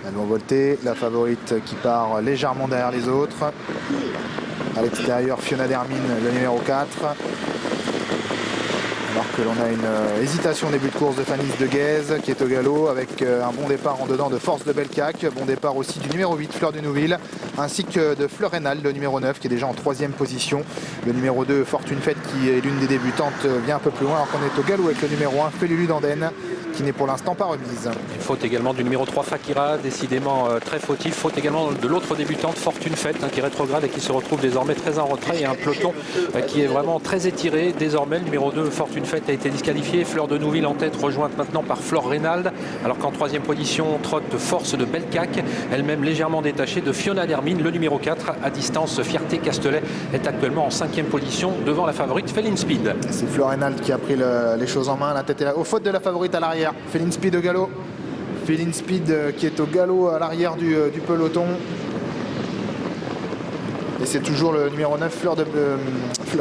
Elles vont volter. La favorite qui part légèrement derrière les autres. À l'extérieur, Fiona Dermine, le numéro 4. Alors que l'on a une hésitation au début de course de Fanny de Guèze qui est au galop avec un bon départ en dedans de Force de Belcac. Bon départ aussi du numéro 8, Fleur de Nouville, ainsi que de Fleur Reynald, le numéro 9 qui est déjà en 3e position. Le numéro 2, Fortune Fête, qui est l'une des débutantes, vient un peu plus loin alors qu'on est au galop avec le numéro 1, Félulu d'Andenne, qui n'est pour l'instant pas remise. Une faute également du numéro 3, Fakira, décidément très fautif. Faute également de l'autre débutante, Fortune Fête, qui rétrograde et qui se retrouve désormais très en retrait. Et un peloton qui est vraiment très étiré désormais. Le numéro 2, Fortune Fête, a été disqualifié. Fleur de Nouville en tête, rejointe maintenant par Fleur Reynald. Alors qu'en 3e position, trotte Force de Belcac, elle-même légèrement détachée de Fiona Dermine, le numéro 4. À distance, Fierté Castelet est actuellement en 5e position devant la favorite Féline Speed. C'est Fleur Reynald qui a pris les choses en main. La tête est là. Aux fautes de la favorite à l'arrière. Féline Speed au galop. Féline Speed qui est au galop à l'arrière du peloton. Et c'est toujours le numéro 9, Fleur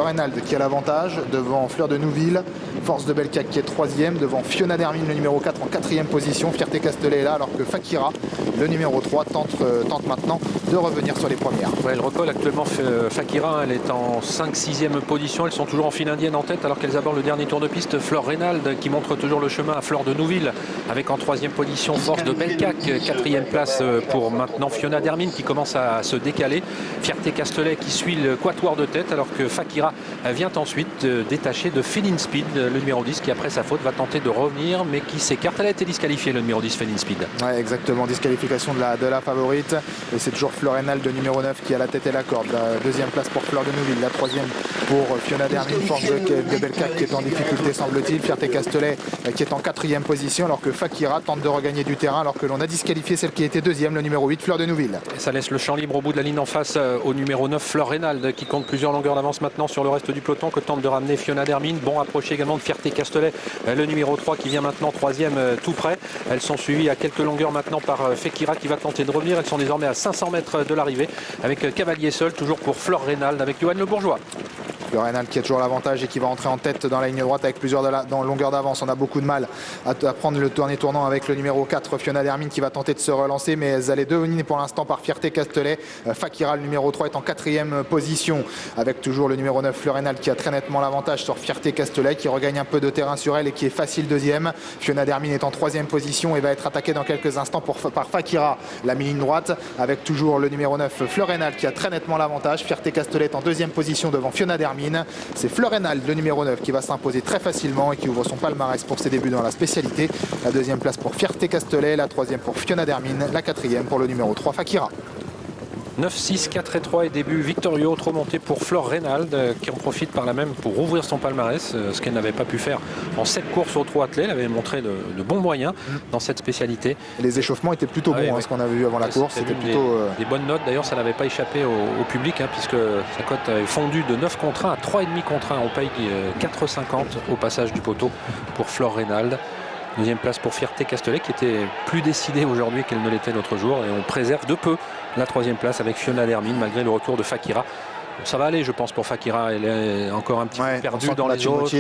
Reynald, qui a l'avantage devant Fleur de Nouville. Force de Belcac qui est 3e, devant Fiona Dermine, le numéro 4 en 4e position. Fierté Castelet est là, alors que Fakira, le numéro 3, tente maintenant de revenir sur les premières. Ouais, elle recolle actuellement Fakira, elle est en 5-6e position. Elles sont toujours en file indienne en tête alors qu'elles abordent le dernier tour de piste. Fleur Reynald qui montre toujours le chemin à Fleur de Nouville, avec en 3e position Force de Belcac, 4e place pour maintenant Fiona Dermine qui commence à se décaler. Fierté Castelet qui suit le quatuor de tête alors que Fakira vient ensuite détacher de Féline Speed, le numéro 10, qui après sa faute va tenter de revenir mais qui s'écarte. Elle a été disqualifiée, le numéro 10, Féline Speed. Ouais, exactement, disqualification de la favorite. Et c'est toujours Fleur Reynald, le numéro 9, qui a la tête et la corde. La 2e place pour Fleur de Nouville, la 3e pour Fiona Dermine. Force de Belcac qui est en difficulté, semble-t-il. Fierté Castelet qui est en 4e position alors que Fakira tente de regagner du terrain alors que l'on a disqualifié celle qui était 2e, le numéro 8, Fleur de Nouville. Et ça laisse le champ libre au bout de la ligne en face au numéro 9, Fleur Reynald, qui compte plusieurs longueurs d'avance maintenant sur le reste du peloton que tente de ramener Fiona Dermine. Bon approché également de Fierté Castelet, le numéro 3 qui vient maintenant 3e tout près. Elles sont suivies à quelques longueurs maintenant par Fakira qui va tenter de revenir. Elles sont désormais à 500 mètres de l'arrivée avec Cavalier seul, toujours pour Fleur Reynald avec Johan Le Bourgeois. Fleur Reynald qui a toujours l'avantage et qui va entrer en tête dans la ligne droite avec plusieurs dans longueur d'avance. On a beaucoup de mal à prendre le dernier tournant avec le numéro 4, Fiona Dermine, qui va tenter de se relancer, mais elles allaient dominer pour l'instant par Fierté Castelet. Fakira, le numéro 3, est en 4e position avec toujours le numéro 9, Fleur Reynald, qui a très nettement l'avantage sur Fierté Castelet, qui regagne un peu de terrain sur elle et qui est facile 2e. Fiona Dermine est en 3e position et va être attaquée dans quelques instants par Fakira, la mi-ligne droite, avec toujours le numéro 9, Fleur Reynald, qui a très nettement l'avantage. Fierté Castelet est en 2e position devant Fiona Dermine. C'est Fleur Reynald, le numéro 9, qui va s'imposer très facilement et qui ouvre son palmarès pour ses débuts dans la spécialité. La 2e place pour Fierté Castelet, la 3e pour Fiona Dermine, la 4e pour le numéro 3, Fakira. 9, 6, 4 et 3 et début victorieux, trop monté pour Fleur Reynald qui en profite par là même pour ouvrir son palmarès, ce qu'elle n'avait pas pu faire en 7 courses au trot attelé. Elle avait montré de bons moyens dans cette spécialité. Les échauffements étaient plutôt bons, ce qu'on avait vu avant la course. C'était plutôt des bonnes notes. D'ailleurs, ça n'avait pas échappé au public puisque sa cote avait fondu de 9 contre 1 à 3,5 contre 1. On paye 4,50 au passage du poteau pour Fleur Reynald. 2e place pour Fierté Castelet qui était plus décidée aujourd'hui qu'elle ne l'était l'autre jour, et on préserve de peu la 3e place avec Fiona Dermine malgré le retour de Fakira. Ça va aller, je pense, pour Fakira. Elle est encore un petit peu perdue dans les autres.